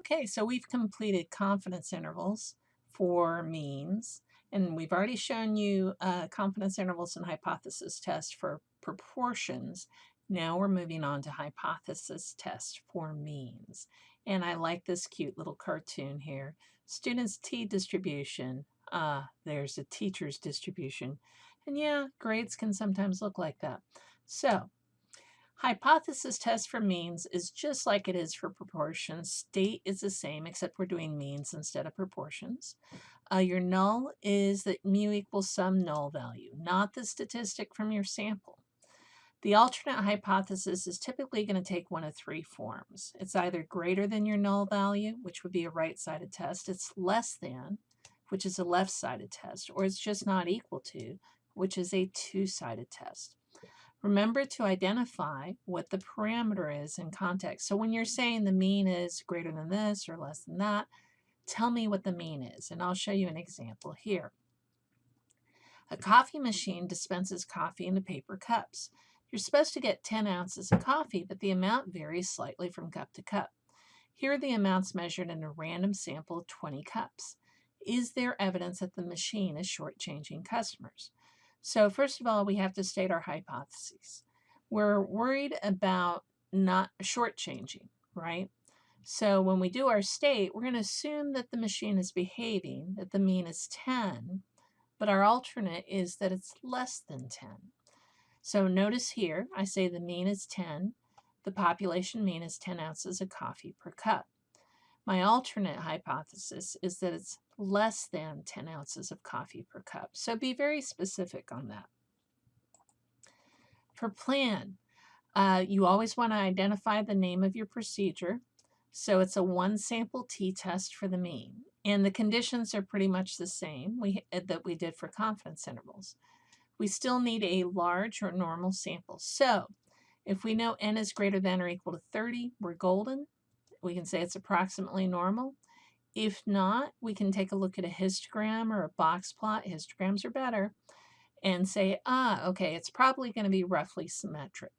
Okay, so we've completed confidence intervals for means, and we've already shown you confidence intervals and hypothesis tests for proportions. Now we're moving on to hypothesis tests for means. And I like this cute little cartoon here. Students' T distribution. There's a teacher's distribution. And yeah, grades can sometimes look like that. So hypothesis test for means is just like it is for proportions. State is the same, except we're doing means instead of proportions. Your null is that mu equals some null value, not the statistic from your sample. The alternate hypothesis is typically going to take one of three forms. It's either greater than your null value, which would be a right-sided test. It's less than, which is a left-sided test, or it's just not equal to, which is a two-sided test. Remember to identify what the parameter is in context. So when you're saying the mean is greater than this or less than that, tell me what the mean is, and I'll show you an example here. A coffee machine dispenses coffee into paper cups. You're supposed to get 10 ounces of coffee, but the amount varies slightly from cup to cup. Here are the amounts measured in a random sample of 20 cups. Is there evidence that the machine is shortchanging customers? So first of all, we have to state our hypotheses. We're worried about not shortchanging, right? So when we do our state, we're going to assume that the machine is behaving, that the mean is 10, but our alternate is that it's less than 10. So notice here, I say the mean is 10. The population mean is 10 ounces of coffee per cup. My alternate hypothesis is that it's less than 10 ounces of coffee per cup. So be very specific on that. For plan, you always want to identify the name of your procedure. So it's a one sample t-test for the mean. And the conditions are pretty much the same that we did for confidence intervals. We still need a large or normal sample. So if we know n is greater than or equal to 30, we're golden. We can say it's approximately normal. If not, we can take a look at a histogram or a box plot. Histograms are better. And say, okay, it's probably going to be roughly symmetric.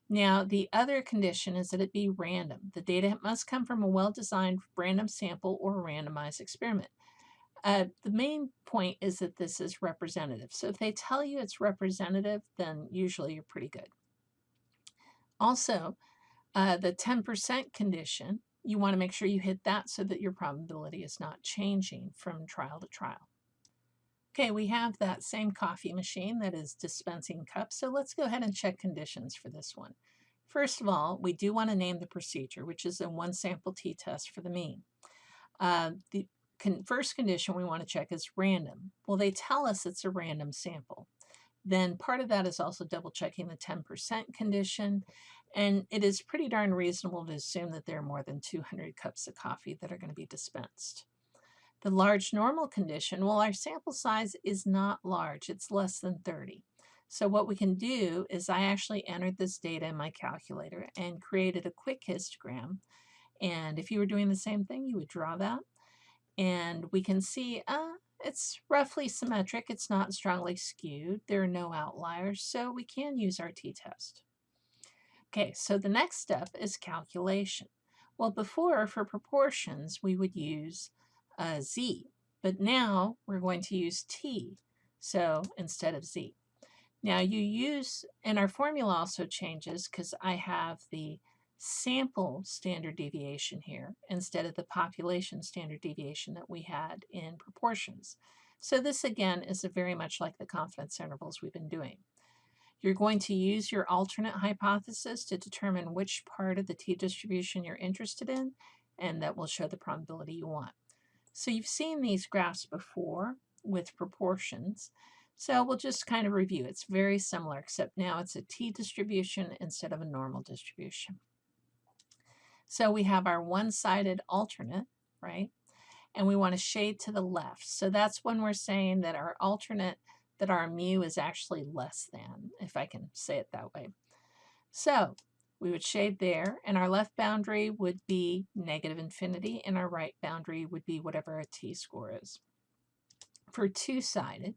Now, the other condition is that it be random. The data must come from a well-designed random sample or randomized experiment. The main point is that this is representative. So if they tell you it's representative, then usually you're pretty good. Also, the 10% condition, you want to make sure you hit that so that your probability is not changing from trial to trial. Okay, we have that same coffee machine that is dispensing cups, so let's go ahead and check conditions for this one. First of all, we do want to name the procedure, which is a one sample t-test for the mean. The first condition we want to check is random. Well, they tell us it's a random sample. Then part of that is also double checking the 10% condition. And it is pretty darn reasonable to assume that there are more than 200 cups of coffee that are going to be dispensed. The large normal condition, well, our sample size is not large. It's less than 30. So what we can do is I actually entered this data in my calculator and created a quick histogram. And if you were doing the same thing, you would draw that. And we can see it's roughly symmetric. It's not strongly skewed. There are no outliers, so we can use our t-test. Okay, so the next step is calculation. Well, before, for proportions, we would use z, but now we're going to use t, so instead of z. Now you use, and our formula also changes because I have the sample standard deviation here instead of the population standard deviation that we had in proportions. So this again is very much like the confidence intervals we've been doing. You're going to use your alternate hypothesis to determine which part of the t-distribution you're interested in, and that will show the probability you want. So you've seen these graphs before with proportions. So we'll just kind of review. It's very similar, except now it's a t-distribution instead of a normal distribution. So we have our one-sided alternate, right? And we want to shade to the left. So that's when we're saying that our alternate, that our mu is actually less than, if I can say it that way. So we would shade there, and our left boundary would be negative infinity, and our right boundary would be whatever our t-score is. For two-sided,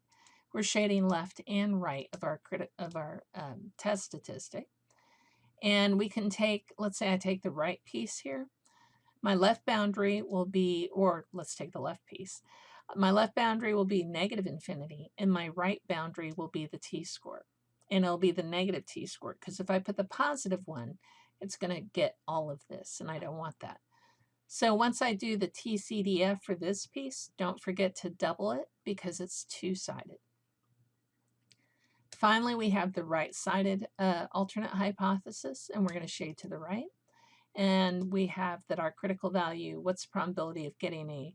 we're shading left and right of our test statistic. And we can take, let's say I take the right piece here. My left boundary will be, or let's take the left piece. My left boundary will be negative infinity, and my right boundary will be the t-score. And it'll be the negative t-score, because if I put the positive one, it's going to get all of this, and I don't want that. So once I do the TCDF for this piece, don't forget to double it because it's two-sided. Finally, we have the right-sided alternate hypothesis, and we're going to shade to the right. And we have that our critical value, what's the probability of getting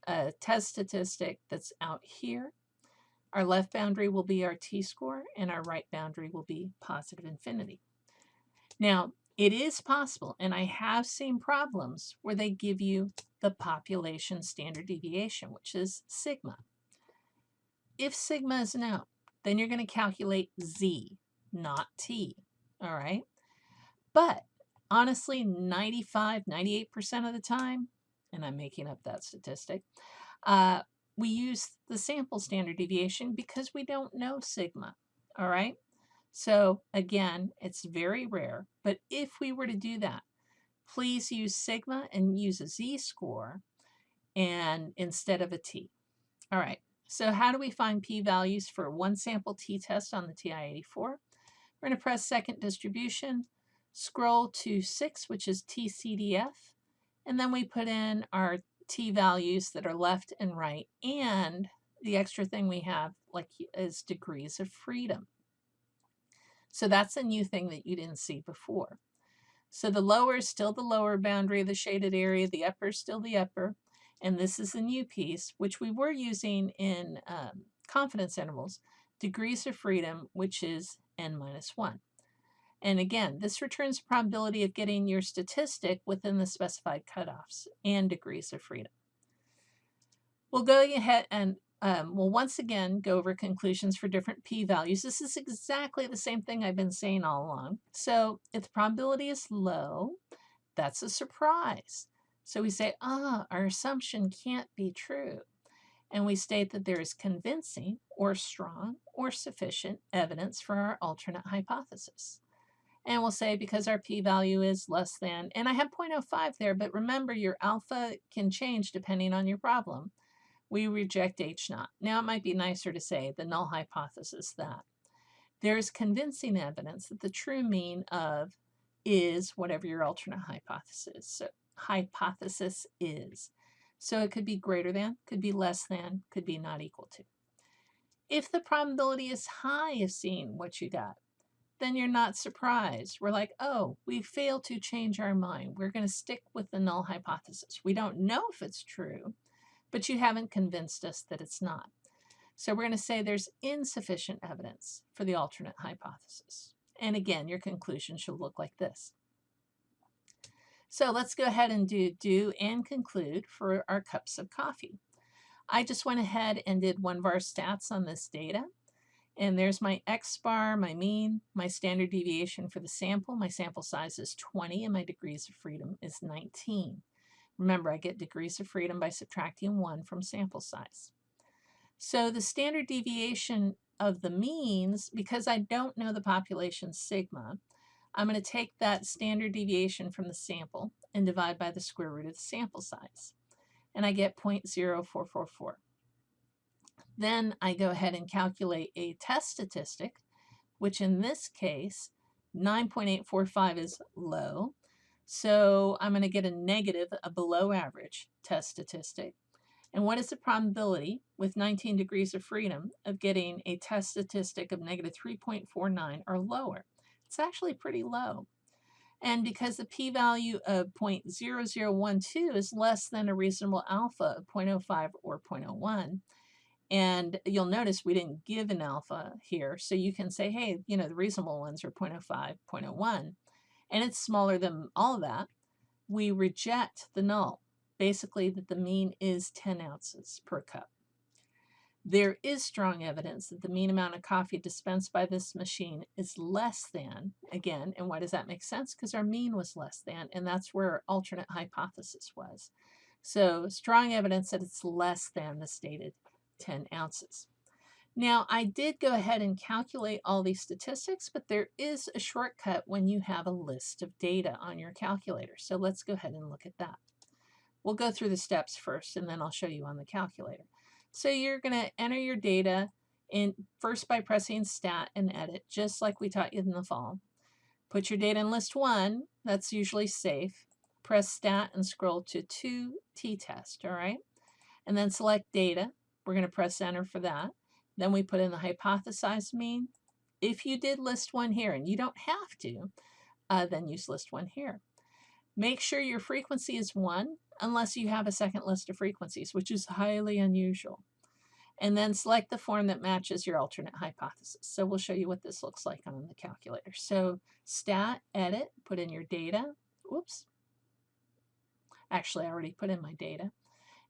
a test statistic that's out here? Our left boundary will be our t-score, and our right boundary will be positive infinity. Now, it is possible, and I have seen problems where they give you the population standard deviation, which is sigma. If sigma is known, then you're going to calculate z, not t, all right? But honestly, 95, 98% of the time, and I'm making up that statistic, we use the sample standard deviation because we don't know sigma, all right? So again, it's very rare, but if we were to do that, please use sigma and use a z-score and instead of a t. All right, so how do we find p-values for one sample t-test on the TI-84? We're going to press second distribution, scroll to 6, which is TCDF, and then we put in our t-values that are left and right, and the extra thing we have like is degrees of freedom. So that's a new thing that you didn't see before. So the lower is still the lower boundary of the shaded area, the upper is still the upper, and this is the new piece, which we were using in confidence intervals, degrees of freedom, which is n-1. And again, this returns the probability of getting your statistic within the specified cutoffs and degrees of freedom. We'll go ahead and we'll once again go over conclusions for different p-values. This is exactly the same thing I've been saying all along. So if the probability is low, that's a surprise. So we say, our assumption can't be true. And we state that there is convincing or strong or sufficient evidence for our alternate hypothesis. And we'll say because our p-value is less than, and I have 0.05 there, but remember your alpha can change depending on your problem. We reject H0. Now it might be nicer to say the null hypothesis that there is convincing evidence that the true mean of is whatever your alternate hypothesis is. So it could be greater than, could be less than, could be not equal to. If the probability is high of seeing what you got, then you're not surprised. We're like, oh, we failed to change our mind. We're going to stick with the null hypothesis. We don't know if it's true, but you haven't convinced us that it's not. So we're going to say there's insufficient evidence for the alternate hypothesis. And again, your conclusion should look like this. So let's go ahead and do and conclude for our cups of coffee. I just went ahead and did one of our stats on this data. And there's my X-bar, my mean, my standard deviation for the sample. My sample size is 20 and my degrees of freedom is 19. Remember, I get degrees of freedom by subtracting 1 from sample size. So the standard deviation of the means, because I don't know the population sigma, I'm going to take that standard deviation from the sample and divide by the square root of the sample size. And I get 0.0444. Then I go ahead and calculate a test statistic, which in this case, 9.845 is low. So I'm going to get a negative, a below average test statistic. And what is the probability with 19 degrees of freedom of getting a test statistic of negative 3.49 or lower? It's actually pretty low. And because the p-value of 0.0012 is less than a reasonable alpha of 0.05 or 0.01, and you'll notice we didn't give an alpha here. So you can say, hey, the reasonable ones are 0.05, 0.01, and it's smaller than all of that. We reject the null, basically that the mean is 10 ounces per cup. There is strong evidence that the mean amount of coffee dispensed by this machine is less than, again, and why does that make sense? Because our mean was less than, and that's where our alternate hypothesis was. So strong evidence that it's less than the stated 10 ounces. Now, I did go ahead and calculate all these statistics, but there is a shortcut when you have a list of data on your calculator. So let's go ahead and look at that. We'll go through the steps first, and then I'll show you on the calculator. So you're going to enter your data in first by pressing Stat and Edit, just like we taught you in the fall. Put your data in list 1. That's usually safe. Press Stat and scroll to t-test, all right? And then select Data. We're going to press Enter for that. Then we put in the hypothesized mean. If you did list 1 here, and you don't have to, then use list 1 here. Make sure your frequency is 1, unless you have a second list of frequencies, which is highly unusual. And then select the form that matches your alternate hypothesis. So we'll show you what this looks like on the calculator. So Stat, Edit, put in your data. Whoops. Actually, I already put in my data.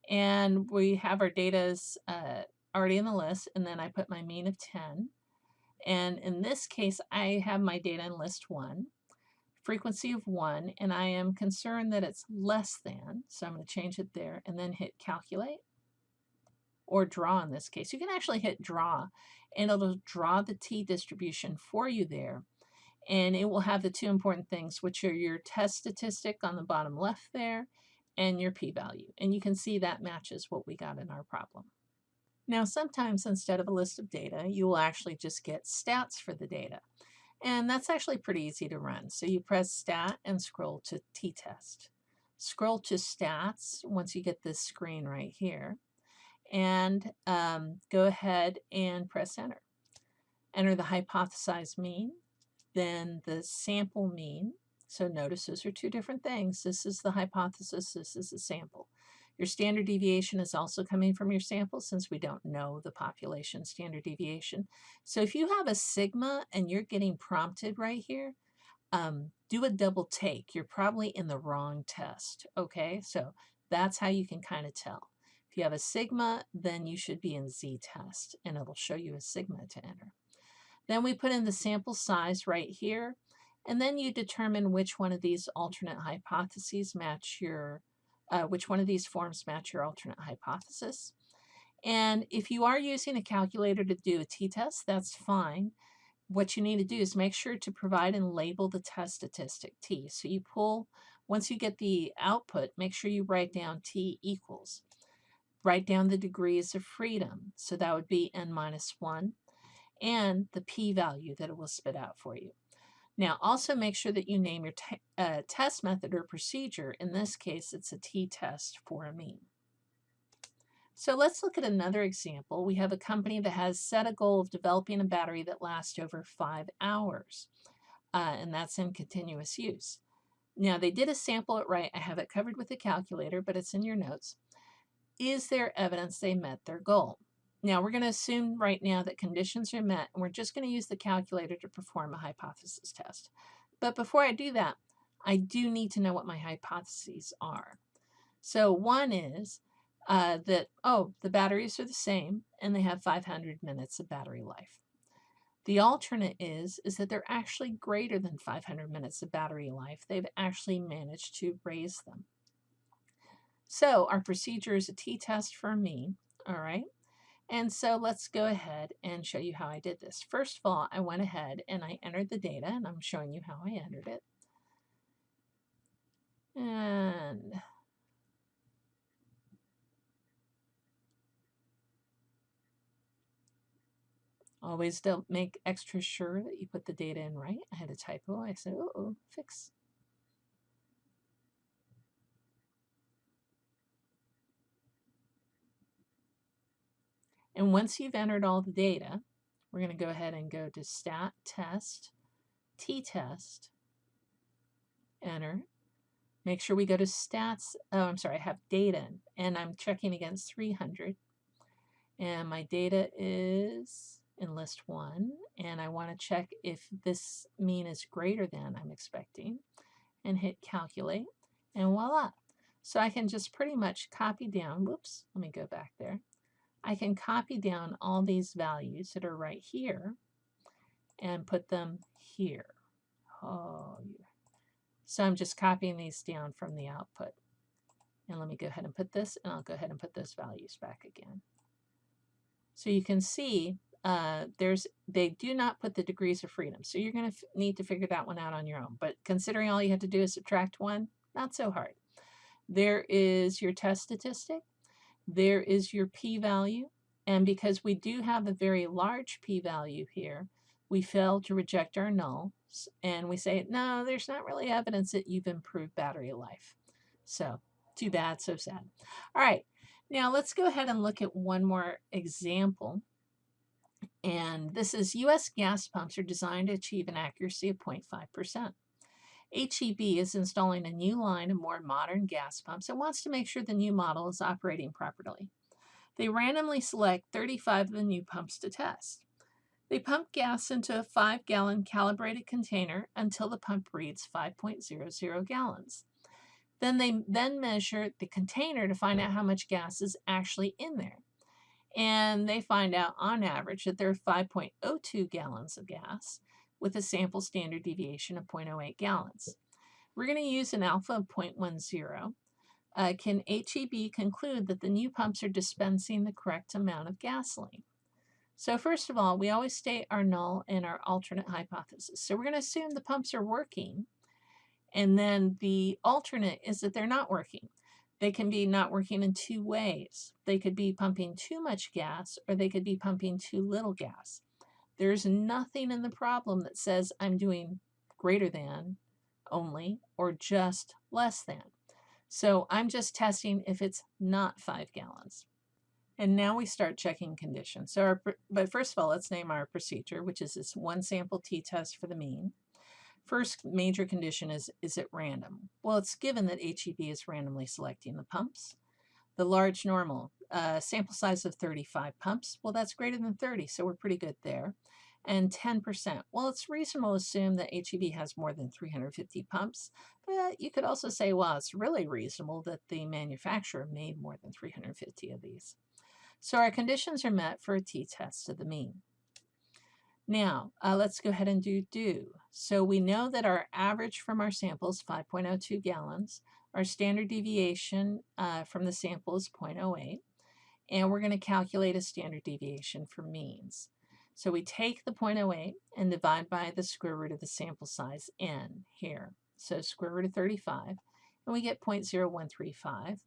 And we have our data's already in the list, and then I put my mean of 10. And in this case, I have my data in list 1, frequency of 1, and I am concerned that it's less than, so I'm going to change it there, and then hit Calculate, or Draw in this case. You can actually hit Draw, and it'll draw the t-distribution for you there, and it will have the 2 important things, which are your test statistic on the bottom left there, and your p-value. And you can see that matches what we got in our problem. Now, sometimes instead of a list of data, you will actually just get stats for the data. And that's actually pretty easy to run. So you press Stat and scroll to t-test. Scroll to Stats once you get this screen right here. And go ahead and press Enter. Enter the hypothesized mean, then the sample mean. So notice those are 2 different things. This is the hypothesis, this is the sample. Your standard deviation is also coming from your sample, since we don't know the population standard deviation. So if you have a sigma and you're getting prompted right here, do a double take. You're probably in the wrong test, okay? So that's how you can kind of tell. If you have a sigma, then you should be in z-test, and it'll show you a sigma to enter. Then we put in the sample size right here, and then you determine which one of these alternate hypotheses match your which one of these forms match your alternate hypothesis. And if you are using a calculator to do a t-test, that's fine. What you need to do is make sure to provide and label the test statistic t. So you pull, once you get the output, make sure you write down t equals. Write down the degrees of freedom. So that would be n-1, and the p-value that it will spit out for you. Now, also make sure that you name your test method or procedure. In this case, it's a t-test for a mean. So let's look at another example. We have a company that has set a goal of developing a battery that lasts over 5 hours, and that's in continuous use. Now, they did a sample it right. I have it covered with the calculator, but it's in your notes. Is there evidence they met their goal? Now, we're going to assume right now that conditions are met, and we're just going to use the calculator to perform a hypothesis test. But before I do that, I do need to know what my hypotheses are. So one is that, the batteries are the same, and they have 500 minutes of battery life. The alternate is that they're actually greater than 500 minutes of battery life. They've actually managed to raise them. So our procedure is a t-test for a mean, all right? And so let's go ahead and show you how I did this. First of all, I went ahead and I entered the data, and I'm showing you how I entered it. And always make extra sure that you put the data in right. I had a typo. I said, uh-oh, fix. And once you've entered all the data, we're going to go ahead and go to Stat, Test, T-Test, Enter. Make sure we go to Stats. Oh, I'm sorry, I have data, and I'm checking against 300. And my data is in list 1, and I want to check if this mean is greater than I'm expecting, and hit Calculate, and voila. So I can just pretty much copy down, whoops, let me go back there. I can copy down all these values that are right here and put them here. Oh, yeah. So I'm just copying these down from the output. And let me go ahead and put this, and I'll go ahead and put those values back again. So you can see they do not put the degrees of freedom. So you're going to need to figure that one out on your own. But considering all you have to do is subtract 1, not so hard. There is your test statistic. There is your p-value. And because we do have a very large p-value here, we fail to reject our nulls. And we say, no, there's not really evidence that you've improved battery life. So too bad, so sad. All right, now let's go ahead and look at one more example. And this is U.S. gas pumps are designed to achieve an accuracy of 0.5%. HEB is installing a new line of more modern gas pumps and wants to make sure the new model is operating properly. They randomly select 35 of the new pumps to test. They pump gas into a 5-gallon calibrated container until the pump reads 5.00 gallons. Then they measure the container to find out how much gas is actually in there. And they find out on average that there are 5.02 gallons of gas with a sample standard deviation of 0.08 gallons. We're going to use an alpha of 0.10. Can HEB conclude that the new pumps are dispensing the correct amount of gasoline? So first of all, we always state our null and our alternate hypothesis. So we're going to assume the pumps are working, and then the alternate is that they're not working. They can be not working in two ways. They could be pumping too much gas, or they could be pumping too little gas. There's nothing in the problem that says I'm doing greater than only or just less than. So I'm just testing if it's not 5 gallons. And now we start checking conditions. But first of all, let's name our procedure, which is this one sample t-test for the mean. First major condition is it random? Well, it's given that HEB is randomly selecting the pumps. The large normal, sample size of 35 pumps. Well, that's greater than 30, so we're pretty good there. And 10%. Well, it's reasonable to assume that HEB has more than 350 pumps, but you could also say, well, it's really reasonable that the manufacturer made more than 350 of these. So our conditions are met for a t-test of the mean. Now, let's go ahead and do. So we know that our average from our sample is 5.02 gallons. Our standard deviation from the sample is 0.08. And we're going to calculate a standard deviation for means. So we take the 0.08 and divide by the square root of the sample size n here. So square root of 35, and we get 0.0135.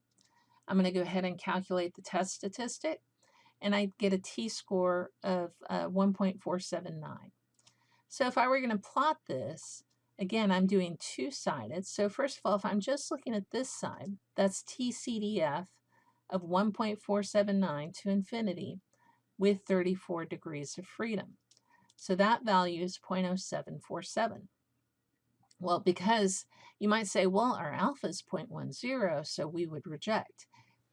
I'm going to go ahead and calculate the test statistic, and I get a t-score of 1.479. So if I were going to plot this, again, I'm doing two-sided. So first of all, if I'm just looking at this side, that's TCDF of 1.479 to infinity with 34 degrees of freedom. So that value is 0.0747. Well, because you might say, well, our alpha is 0.10, so we would reject.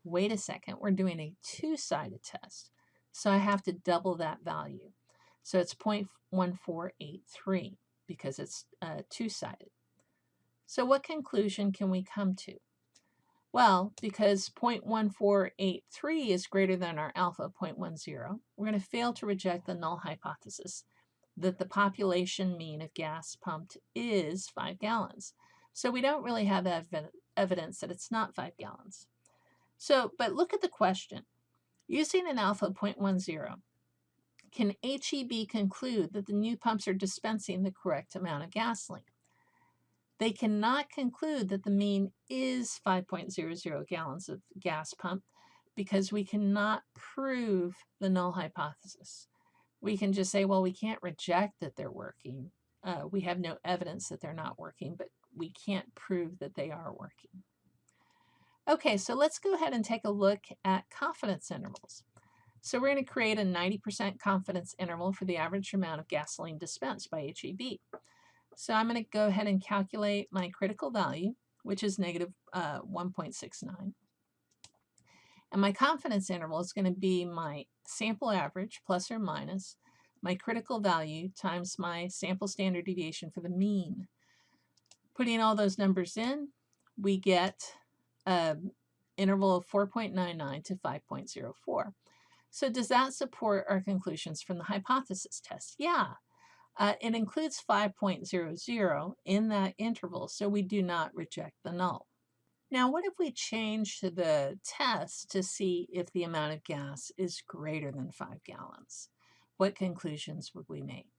Wait a second, we're doing a two-sided test, so I have to double that value. So it's 0.1483 because it's two-sided. So what conclusion can we come to? Well, because 0.1483 is greater than our alpha 0.10, we're going to fail to reject the null hypothesis that the population mean of gas pumped is 5 gallons. So we don't really have evidence that it's not 5 gallons. So, but look at the question. Using an alpha 0.10, can HEB conclude that the new pumps are dispensing the correct amount of gasoline? They cannot conclude that the mean is 5.00 gallons of gas pump because we cannot prove the null hypothesis. We can just say, well, we can't reject that they're working. We have no evidence that they're not working, but we can't prove that they are working. Okay, so let's go ahead and take a look at confidence intervals. So we're going to create a 90% confidence interval for the average amount of gasoline dispensed by HEB. So I'm going to go ahead and calculate my critical value, which is negative 1.69. And my confidence interval is going to be my sample average plus or minus my critical value times my sample standard deviation for the mean. Putting all those numbers in, we get an interval of 4.99 to 5.04. So does that support our conclusions from the hypothesis test? Yeah. It includes 5.00 in that interval, so we do not reject the null. Now, what if we change the test to see if the amount of gas is greater than 5 gallons? What conclusions would we make?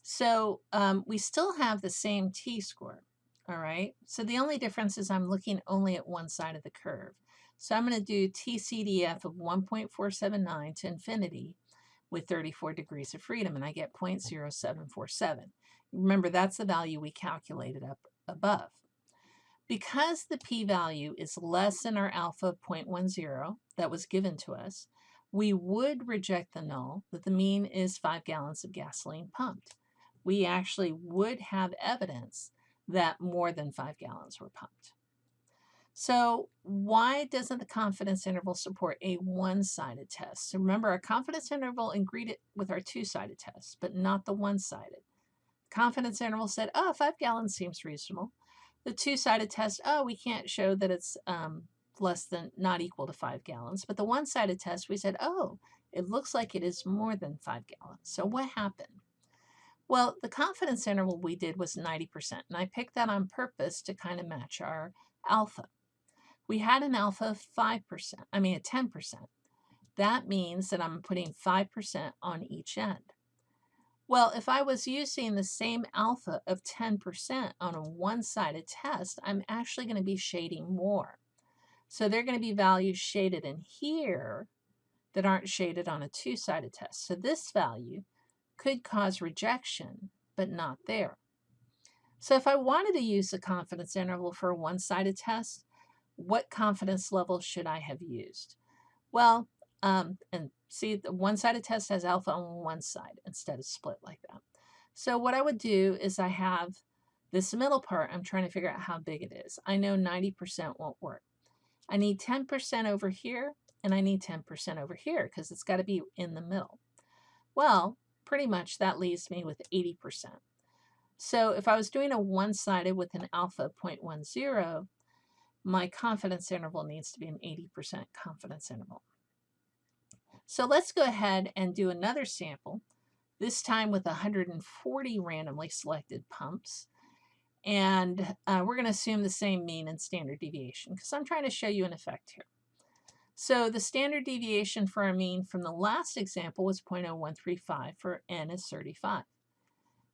So we still have the same t-score. All right, so the only difference is I'm looking only at one side of the curve. So I'm going to do TCDF of 1.479 to infinity with 34 degrees of freedom, and I get 0.0747. Remember, that's the value we calculated up above. Because the p-value is less than our alpha of 0.10 that was given to us, we would reject the null that the mean is 5 gallons of gasoline pumped. We actually would have evidence that more than 5 gallons were pumped. So why doesn't the confidence interval support a one-sided test? So remember, our confidence interval agreed it with our two-sided test, but not the one-sided. Confidence interval said, oh, 5 gallons seems reasonable. The two-sided test, oh, we can't show that it's less than, not equal to 5 gallons. But the one-sided test, we said, oh, it looks like it is more than 5 gallons. So what happened? Well, the confidence interval we did was 90%, and I picked that on purpose to kind of match our alpha. We had an alpha of 5%, a 10%. That means that I'm putting 5% on each end. Well, if I was using the same alpha of 10% on a one-sided test, I'm actually going to be shading more. So there are going to be values shaded in here that aren't shaded on a two-sided test. So this value could cause rejection, but not there. So if I wanted to use the confidence interval for a one-sided test, what confidence level should I have used? Well, and see, the one-sided test has alpha on one side instead of split like that. So what I would do is I have this middle part. I'm trying to figure out how big it is. I know 90% won't work. I need 10% over here, and I need 10% over here because it's got to be in the middle. Well, pretty much that leaves me with 80%. So if I was doing a one-sided with an alpha of 0.10, my confidence interval needs to be an 80% confidence interval. So let's go ahead and do another sample, this time with 140 randomly selected pumps. And we're going to assume the same mean and standard deviation because I'm trying to show you an effect here. So the standard deviation for our mean from the last example was 0.0135 for n is 35.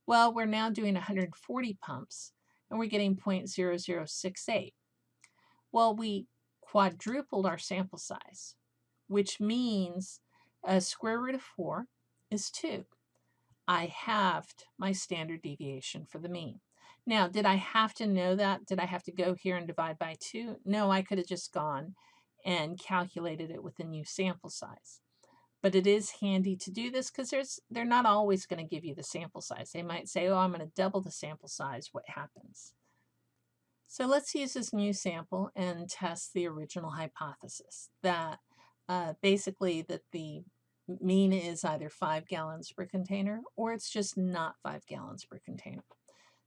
Well, we're now doing 140 pumps and we're getting 0.0068. Well, we quadrupled our sample size, which means a square root of 4 is 2. I halved my standard deviation for the mean. Now, did I have to know that? Did I have to go here and divide by 2? No, I could have just gone and calculated it with a new sample size. But it is handy to do this because they're not always going to give you the sample size. They might say, oh, I'm going to double the sample size. What happens? So let's use this new sample and test the original hypothesis that basically that the mean is either 5 gallons per container or it's just not 5 gallons per container.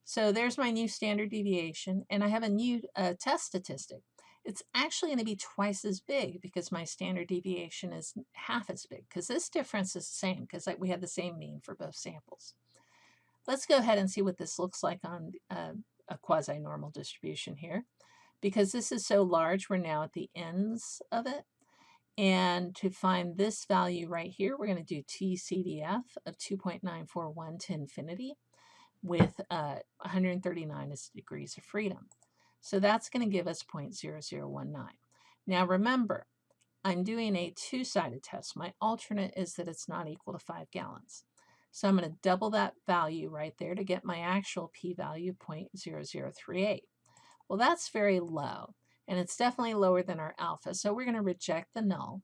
So there's my new standard deviation, and I have a new test statistic. It's actually going to be twice as big because my standard deviation is half as big because this difference is the same because we had the same mean for both samples. Let's go ahead and see what this looks like on a quasi-normal distribution here. Because this is so large, we're now at the ends of it. And to find this value right here, we're going to do TCDF of 2.941 to infinity with 139 as degrees of freedom. So that's going to give us 0.0019. Now remember, I'm doing a two-sided test. My alternate is that it's not equal to 5 gallons. So I'm going to double that value right there to get my actual p-value of 0.0038. Well, that's very low, and it's definitely lower than our alpha, so we're going to reject the null.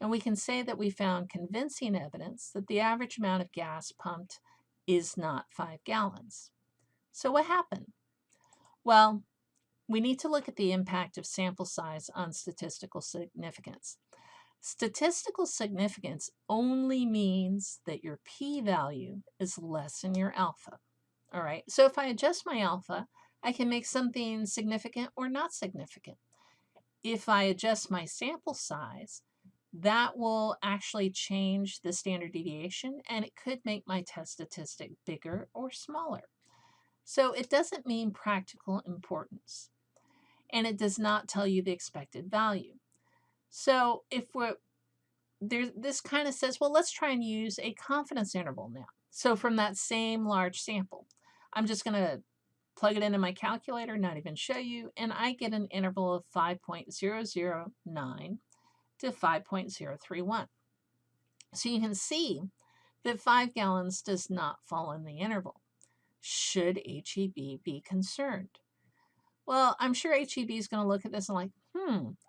And we can say that we found convincing evidence that the average amount of gas pumped is not 5 gallons. So what happened? Well, we need to look at the impact of sample size on statistical significance. Statistical significance only means that your p-value is less than your alpha. All right, so if I adjust my alpha, I can make something significant or not significant. If I adjust my sample size, that will actually change the standard deviation, and it could make my test statistic bigger or smaller. So it doesn't mean practical importance, and it does not tell you the expected value. So if this kind of says, well, let's try and use a confidence interval now. So from that same large sample, I'm just going to plug it into my calculator, not even show you, and I get an interval of 5.009 to 5.031. So you can see that 5 gallons does not fall in the interval. Should HEB be concerned? Well, I'm sure HEB is going to look at this and like,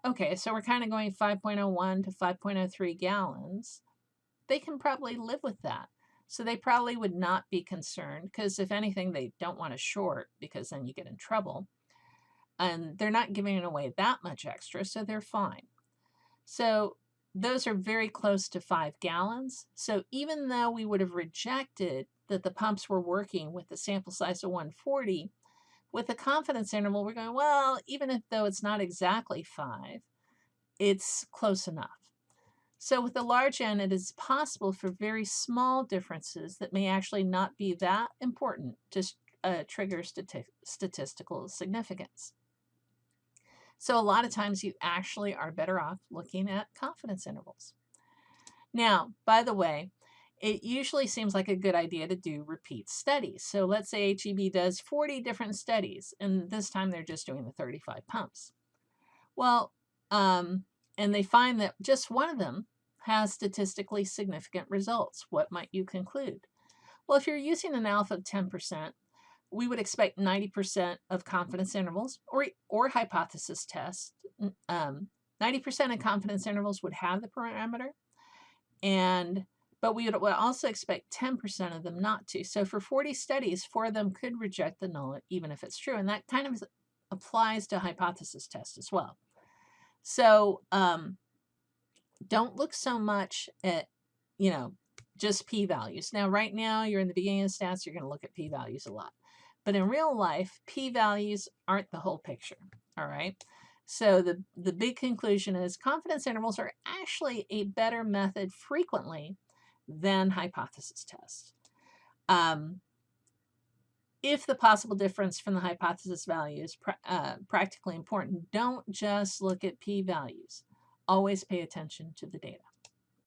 okay, so we're kind of going 5.01 to 5.03 gallons. They can probably live with that. So they probably would not be concerned because if anything, they don't want to short because then you get in trouble. And they're not giving away that much extra, so they're fine. So those are very close to 5 gallons. So even though we would have rejected that the pumps were working with the sample size of 140, with the confidence interval, we're going, well, even if though it's not exactly 5, it's close enough. So with the large n, it is possible for very small differences that may actually not be that important to trigger statistical significance. So a lot of times you actually are better off looking at confidence intervals. Now, by the way, it usually seems like a good idea to do repeat studies. So let's say HEB does 40 different studies, and this time they're just doing the 35 pumps. Well, and they find that just one of them has statistically significant results. What might you conclude? Well, if you're using an alpha of 10%, we would expect 90% of confidence intervals or hypothesis tests. 90% of confidence intervals would have the parameter, but we would also expect 10% of them not to. So for 40 studies, 4 of them could reject the null even if it's true. And that kind of applies to hypothesis tests as well. So don't look so much at, just p-values. Now, right now, you're in the beginning of stats, you're going to look at p-values a lot. But in real life, p-values aren't the whole picture, all right? So the big conclusion is confidence intervals are actually a better method frequently than hypothesis tests. If the possible difference from the hypothesis value is practically important, don't just look at p-values. Always pay attention to the data.